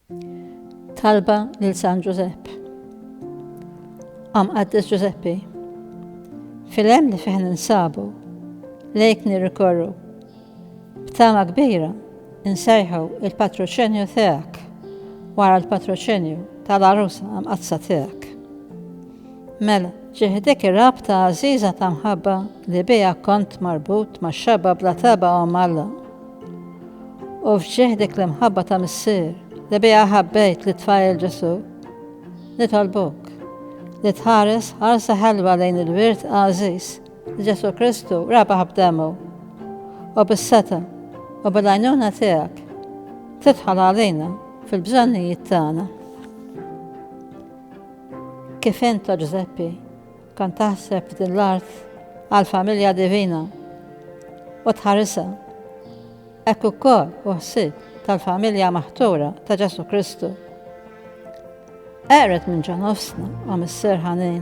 Talba lil San Giuseppe. Qaddis Giuseppi, fil-hemm li fih ninsabu, lejk nirrikorru, b'tama kbira insejħu il-patroċenju tiegħek wara l-patroċenju tal-arusa mqazza tiegħek. Mela, ġieħdek ir-rabta għażiża ta' mħabba li biha kont marbut max-xabba bla taba u Alla. U f'ġieħdek l-imħabba ta' missier li biha ħabbejt li tfajl Ġesu, nitolbuk li tħares ħarsa ħelwa lejn il-wirt għażiż li Ġesu Kristu rabaħ b'demu u bis-seta u bil-għajnuna tiegħek tidħol għalina fil-bżonnijiet tagħna. Kif inta Giuseppi kont taħseb din l-art għall-familja divina u tħarisa, hekk ukoll u ħsieb tal-familja maħtura ta' Ġesu Kristu. Eqret minn ġanofsna u missier ħanin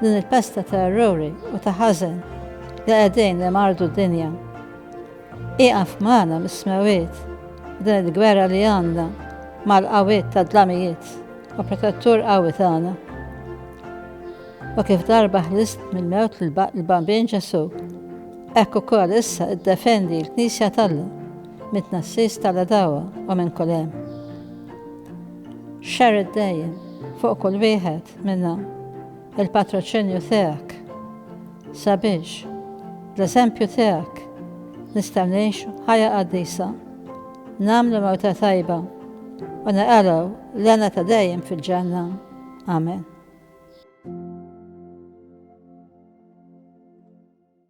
din il-pesta ta' errori u ta' ħażen li qegħdin li mardu d-dinja. Iqaf magħna mis-smawiet din il-gwerra li għandna mal-qawiet ta' dlamijiet u protettur qawwi tagħna. U kif darba ħlist mill-mewt l-bambin Ġesu, hekk ukoll issa iddefendi l-Knisja tagħha mit-tnassis tal-adawa u minn kull hemm. Xerred dejjem fuq kull wieħed minna il-patroċenju tiegħek sabiex l-eżempju tiegħek nistgħu ngħixu ħajja qaddisa, nagħmlu mewta tajba u naqalgħu lena ta' dejjem fil-ġenna. Amen.